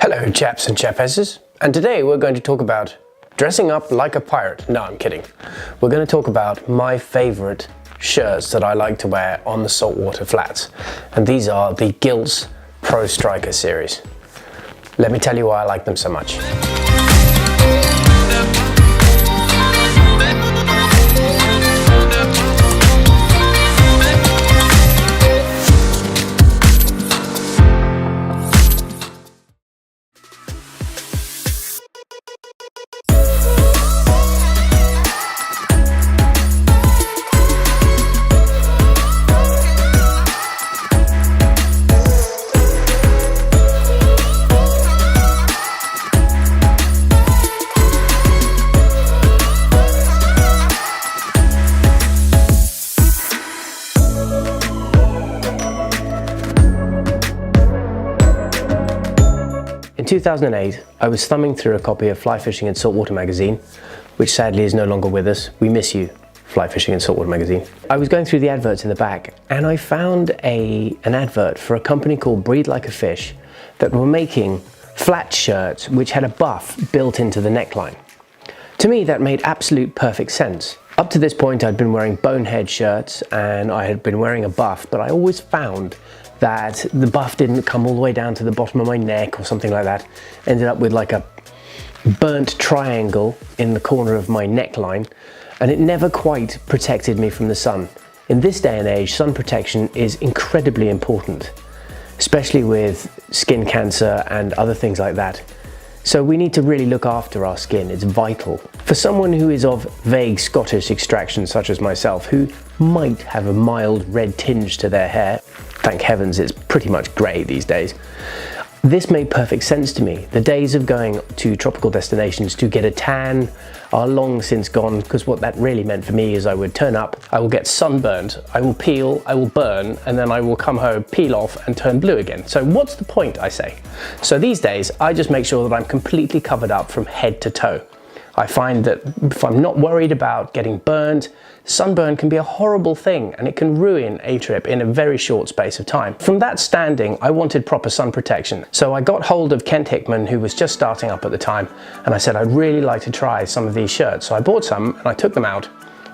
Hello chaps and chapesses, and today we're going to talk about dressing up like a pirate. No, I'm kidding. We're going to talk about my favourite shirts that I like to wear on the saltwater flats, and these are the GILLZ Pro Striker series. Let me tell you why I like them so much. In 2008, I was thumbing through a copy of Fly Fishing and Saltwater magazine, which sadly is no longer with us. We miss you, Fly Fishing and Saltwater magazine. I was going through the adverts in the back, and I found an advert for a company called Breathe Like a Fish that were making flat shirts which had a buff built into the neckline. To me, that made absolute perfect sense. Up to this point, I'd been wearing bonehead shirts and I had been wearing a buff, but I always found that the buff didn't come all the way down to the bottom of my neck or something like that. Ended up with like a burnt triangle in the corner of my neckline, and it never quite protected me from the sun. In this day and age, sun protection is incredibly important, especially with skin cancer and other things like that. So we need to really look after our skin. It's vital. For someone who is of vague Scottish extraction, such as myself, who might have a mild red tinge to their hair, thank heavens it's pretty much grey these days, this made perfect sense to me. The days of going to tropical destinations to get a tan are long since gone, because what that really meant for me is I would turn up, I will get sunburned, I will peel, I will burn, and then I will come home, peel off and turn blue again. So what's the point, I say? So these days I just make sure that I'm completely covered up from head to toe. I find that if I'm not worried about getting burned, sunburn can be a horrible thing and it can ruin a trip in a very short space of time. From that standing, I wanted proper sun protection. So I got hold of Kent Hickman, who was just starting up at the time, and I said I'd really like to try some of these shirts. So I bought some and I took them out,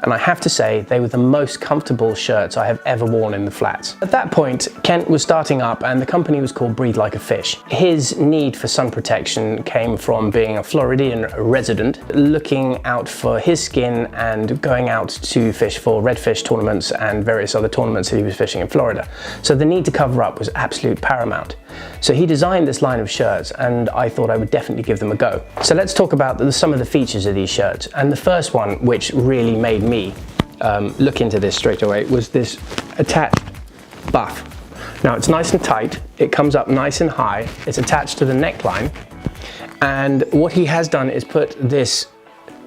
and I have to say they were the most comfortable shirts I have ever worn in the flats. At that point, Kent was starting up and the company was called Breathe Like a Fish. His need for sun protection came from being a Floridian resident, looking out for his skin and going out to fish for redfish tournaments and various other tournaments that he was fishing in Florida. So the need to cover up was absolute paramount. So he designed this line of shirts, and I thought I would definitely give them a go. So let's talk about some of the features of these shirts. And the first one, which really made me look into this straight away, was this attached buff. Now it's nice and tight, it comes up nice and high, it's attached to the neckline, and what he has done is put this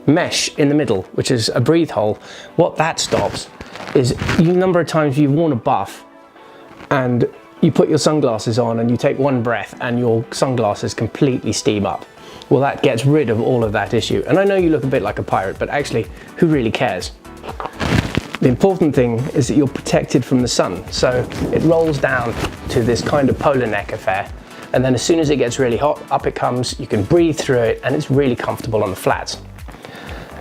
mesh in the middle, which is a breathe hole. What that stops is a number of times you've worn a buff and you put your sunglasses on and you take one breath and your sunglasses completely steam up. Well, that gets rid of all of that issue. And I know you look a bit like a pirate, but actually, who really cares? The important thing is that you're protected from the sun. So it rolls down to this kind of polar neck affair. And then as soon as it gets really hot, up it comes, you can breathe through it, and it's really comfortable on the flats.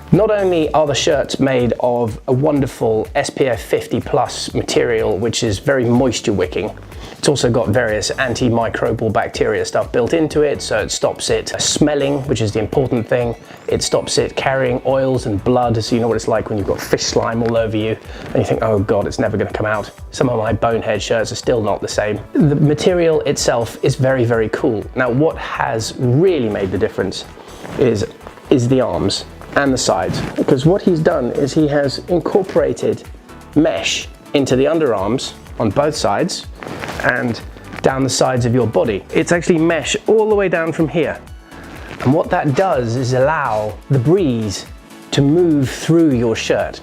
Not only are the shirts made of a wonderful SPF 50+ material, which is very moisture wicking, it's also got various antimicrobial bacteria stuff built into it, so it stops it smelling, which is the important thing. It stops it carrying oils and blood, so you know what it's like when you've got fish slime all over you and you think, oh God, it's never going to come out. Some of my bonehead shirts are still not the same. The material itself is very, very cool. Now, what has really made the difference is the arms and the sides, because what he's done is he has incorporated mesh into the underarms on both sides and down the sides of your body. It's actually mesh all the way down from here, and what that does is allow the breeze to move through your shirt.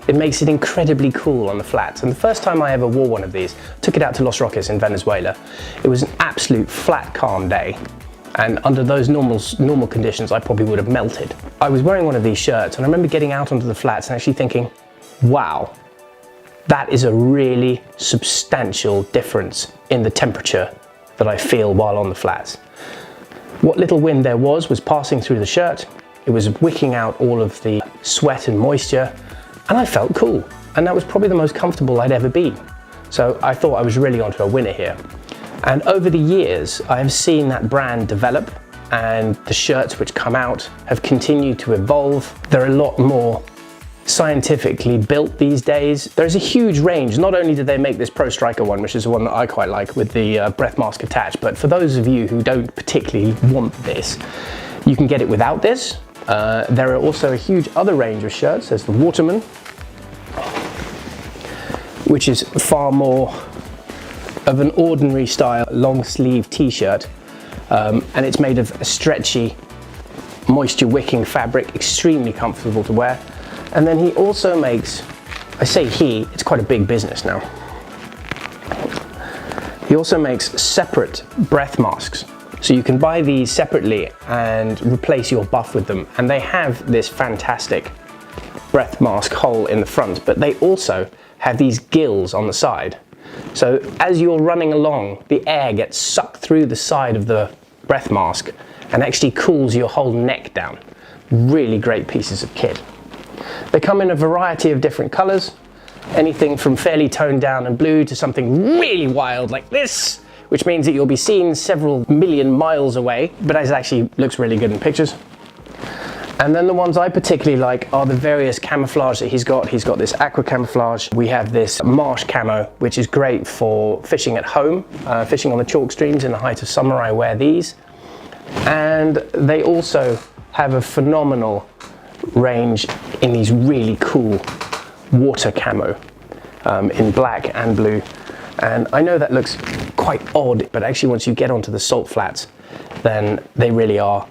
It makes it incredibly cool on the flats. And the first time I ever wore one of these, took it out to Los Roques in Venezuela. It was an absolute flat calm day, and under those normal conditions I probably would have melted. I was wearing one of these shirts and I remember getting out onto the flats and actually thinking, wow, that is a really substantial difference in the temperature that I feel while on the flats. What little wind there was passing through the shirt. It was wicking out all of the sweat and moisture, and I felt cool. And that was probably the most comfortable I'd ever been. So I thought I was really onto a winner here. And over the years, I have seen that brand develop, and the shirts which come out have continued to evolve. They're a lot more scientifically built these days. There's a huge range. Not only do they make this Pro Striker one, which is the one that I quite like with the breath mask attached, but for those of you who don't particularly want this, you can get it without this. There are also a huge other range of shirts. There's the Watermen, which is far more of an ordinary style long sleeve t-shirt, and it's made of a stretchy, moisture wicking fabric, extremely comfortable to wear. And then he also makes, I say he, it's quite a big business now. He also makes separate breath masks. So you can buy these separately and replace your buff with them. And they have this fantastic breath mask hole in the front, but they also have these gills on the side. So as you're running along, the air gets sucked through the side of the breath mask and actually cools your whole neck down. Really great pieces of kit. They come in a variety of different colors, anything from fairly toned down and blue to something really wild like this, which means that you'll be seen several million miles away, but it actually looks really good in pictures. And then the ones I particularly like are the various camouflage that he's got. He's got this aqua camouflage. We have this marsh camo, which is great for fishing at home, fishing on the chalk streams in the height of summer. I wear these. And they also have a phenomenal range in these really cool water camo in black and blue. And I know that looks quite odd, but actually once you get onto the salt flats, then they really are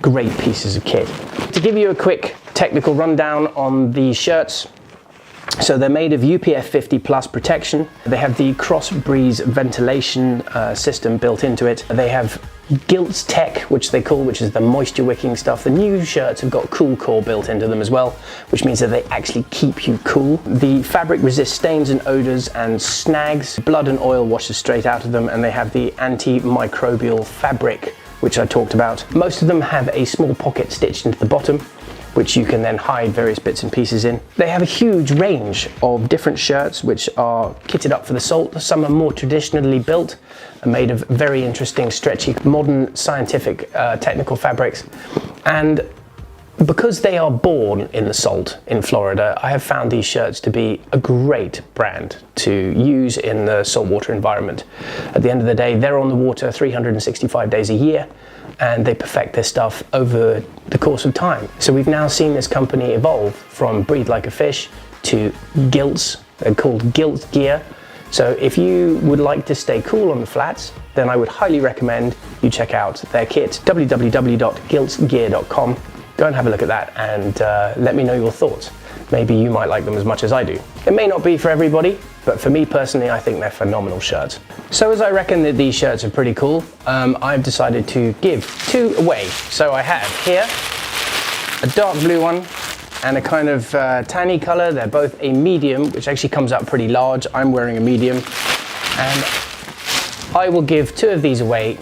great pieces of kit. To give you a quick technical rundown on these shirts, so they're made of UPF 50 plus protection. They have the cross breeze ventilation system built into it. They have GILLZ tech, which is the moisture wicking stuff. The new shirts have got Cool Core built into them as well, which means that they actually keep you cool. The fabric resists stains and odors and snags. Blood and oil washes straight out of them, and they have the antimicrobial fabric, which I talked about. Most of them have a small pocket stitched into the bottom, which you can then hide various bits and pieces in. They have a huge range of different shirts which are kitted up for the salt. Some are more traditionally built and made of very interesting, stretchy, modern, scientific, technical fabrics. And because they are born in the salt in Florida, I have found these shirts to be a great brand to use in the saltwater environment. At the end of the day, they're on the water 365 days a year, and they perfect their stuff over the course of time. So we've now seen this company evolve from Breathe Like a Fish to GILLZ. They're called GILLZ gear. So if you would like to stay cool on the flats, then I would highly recommend you check out their kit, www.gillzgear.com. Go and have a look at that and let me know your thoughts. Maybe you might like them as much as I do. It may not be for everybody, but for me personally, I think they're phenomenal shirts. So as I reckon that these shirts are pretty cool, I've decided to give two away. So I have here a dark blue one and a kind of tanny color. They're both a medium, which actually comes out pretty large. I'm wearing a medium, and I will give two of these away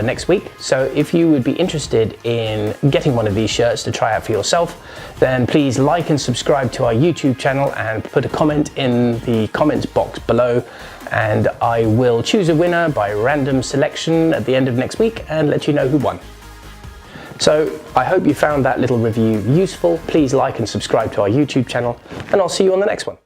next week. So if you would be interested in getting one of these shirts to try out for yourself, then please like and subscribe to our YouTube channel and put a comment in the comments box below, and I will choose a winner by random selection at the end of next week and let you know who won. So I hope you found that little review useful. Please like and subscribe to our YouTube channel, and I'll see you on the next one.